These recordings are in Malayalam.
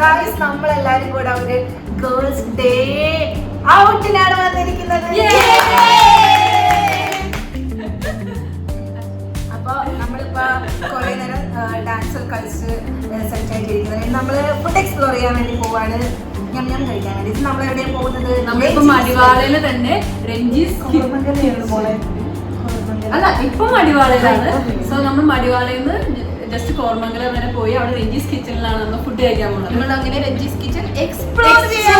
ഗായ്സ് നമ്മളെല്ലാരും കൂടെ ഒരു ഗേൾസ് ഡേ ഔട്ടിനാണ് വന്നിരിക്കുന്നത്. അപ്പൊ നമ്മളിപ്പോ കുറെ നേരം ഡാൻസ് കളിച്ച് സെറ്റ് ആയിട്ടിരിക്കുന്നത്. നമ്മള് ഫുഡ് എക്സ്പ്ലോർ ചെയ്യാൻ വേണ്ടി പോവാണ്, ഞാൻ കഴിക്കാൻ വേണ്ടി. നമ്മൾ എവിടെയാണ് പോകുന്നത്? നമ്മളിപ്പോ മടിവാളയില് തന്നെ രഞ്ജീസ് അല്ല ഇപ്പൊ മടിവാളയിലാണ്. സോ നമ്മൾ മടിവാളയിൽ നിന്ന് ജസ്റ്റ് കോർമംഗലം വരെ പോയി അവിടെ രഞ്ജീസ് കിച്ചണിലാണ് നമ്മൾ ഫുഡ് കഴിക്കാൻ പോകുന്നത്. നമ്മൾ അങ്ങനെ രഞ്ജീസ് കിച്ചൺ എക്സ്പ്ലോർ ചെയ്യാൻ.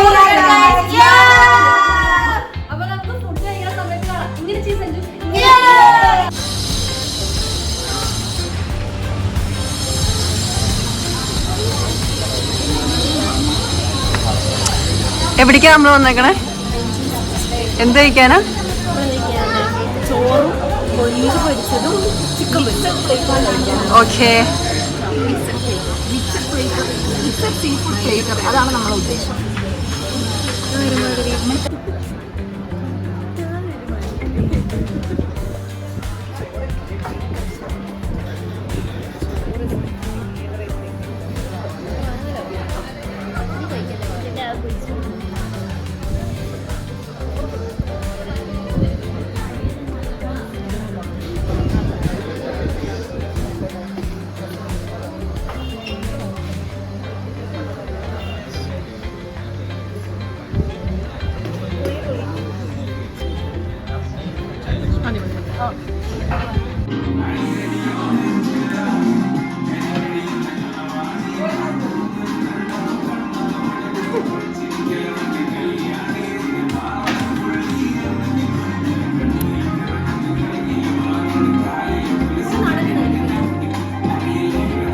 അപ്പൊ നമുക്ക് ഫുഡ് കഴിക്കാൻ സമയത്ത് ഇങ്ങനെ ചെയ്ത് എവിടേക്കാ നമ്മൾ വന്നേക്കണേ? എന്ത് കഴിക്കാനാ? ചോറും കൊഞ്ച് പൊരിച്ചതും ചിക്കൻ പൊരിച്ചതും. ഓക്കെ, സീ ഫുഡ് അതാണ് നമ്മളെ ഉദ്ദേശം.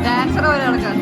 ഡാൻസർ പോലെ നടക്കാം.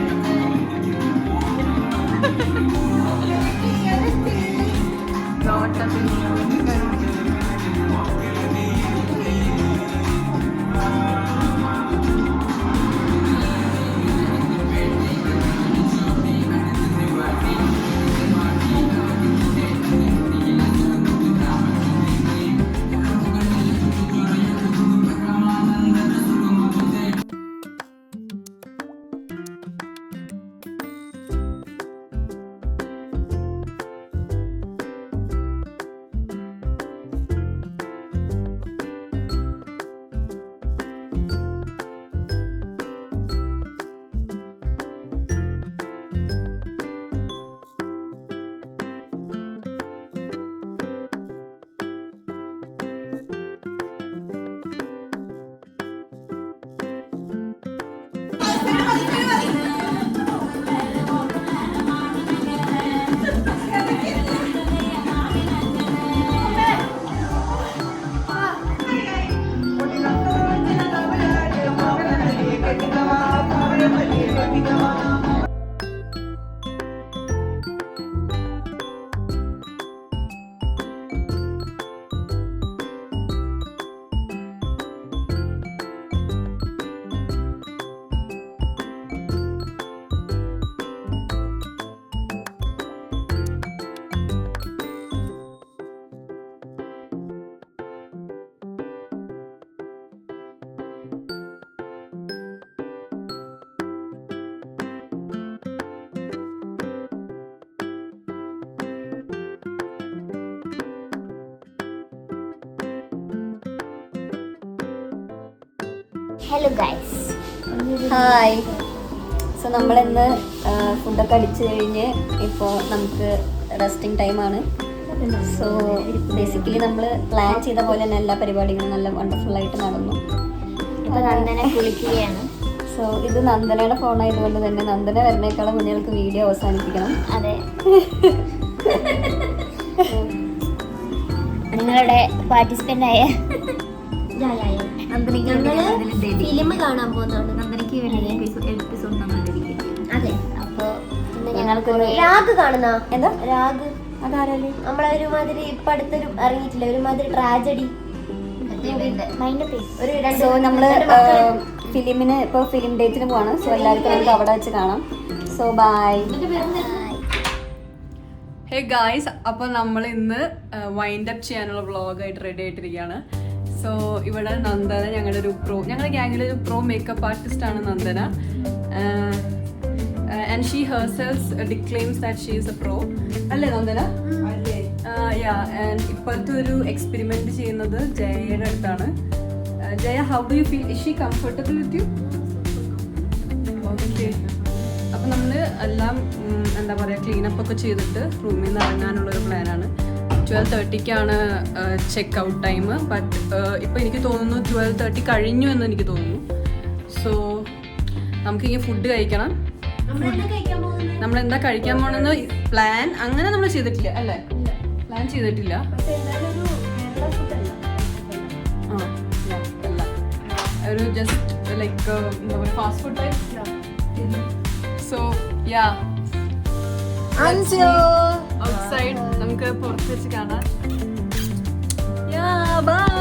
Hello guys, hi. സോ നമ്മളിന്ന് ഫുഡൊക്കെ അടിച്ചു കഴിഞ്ഞ് ഇപ്പോൾ നമുക്ക് റെസ്റ്റിംഗ് ടൈമാണ്. സോ ബേസിക്കലി നമ്മൾ പ്ലാൻ ചെയ്ത പോലെ തന്നെ എല്ലാ പരിപാടികളും നല്ല വണ്ടർഫുള്ളായിട്ട് നടന്നു. ഇപ്പോൾ നന്ദന കുളിക്കുകയാണ്. സോ ഇത് നന്ദനയുടെ ഫോണായതുകൊണ്ട് തന്നെ നന്ദന വരുന്നേക്കാളും കുഞ്ഞുങ്ങൾക്ക് വീഡിയോ അവസാനിപ്പിക്കണം. അതെ, നിങ്ങളുടെ പാർട്ടിസിപ്പൻ്റ് ആയ ഫിലിം കാണാൻ പോകുന്നതാണ്. നന്ദനയ്ക്ക് എപ്പിസോഡ് അതെ. അപ്പോൾ ഞങ്ങൾക്ക് രാഗ് കാണുന്ന എന്താ രാഗ് അതാരല്ലേ? നമ്മളൊരുമാതിരി ഇപ്പം അടുത്തൊരു ഇറങ്ങിയിട്ടില്ല, ഒരുമാതിരി ട്രാജഡി. സോ നമ്മള് ഫിലിമിന് ഇപ്പോൾ ഫിലിം ഡേറ്റിന് പോവാണ്. സോ എല്ലാവർക്കും നമുക്ക് അവിടെ വെച്ച് കാണാം. So by. ഹേ ഗായ്സ്, അപ്പോൾ നമ്മൾ ഇന്ന് വൈൻഡ് അപ്പ് ചെയ്യാനുള്ള വ്ളോഗായിട്ട് റെഡി ആയിട്ടിരിക്കുകയാണ്. സോ ഇവിടെ നന്ദന ഞങ്ങളുടെ ഗ്യാങ്ങിലെ ഒരു പ്രോ മേക്കപ്പ് ആർട്ടിസ്റ്റാണ് Nandana. and she herself declaims that she is a pro. അല്ലേ നന്ദന? ആൻഡ് ഇപ്പോഴത്തെ ഒരു എക്സ്പെരിമെന്റ് ചെയ്യുന്നത് ജയയുടെ അടുത്താണ്. Jaya, how do you feel? Is she comfortable with you? Okay. അപ്പം നമ്മൾ എല്ലാം എന്താ പറയുക ക്ലീനപ്പ് ഒക്കെ ചെയ്തിട്ട് റൂമിൽ നിന്ന് ഇറങ്ങാനുള്ളൊരു പ്ലാനാണ്. 12:30 ചെക്ക് ഔട്ട് ടൈം. ബട്ട് ഇപ്പോൾ എനിക്ക് തോന്നുന്നു 12:30 കഴിഞ്ഞു എന്ന് എനിക്ക് തോന്നുന്നു. സോ നമുക്കിങ്ങനെ ഫുഡ് കഴിക്കണം. നമ്മൾ എന്താ കഴിക്കാൻ പോകണമെന്ന് പ്ലാൻ അങ്ങനെ നമ്മൾ ചെയ്തിട്ടില്ല അല്ലേ? പ്ലാൻ ചെയ്തിട്ടില്ല. ഒരു ജസ്റ്റ് ലൈക്ക് എന്താ പറയുക fast food type. So yeah, outside നമുക്ക് പുറത്ത് വെച്ച് കാണാം. യാ, ബൈ.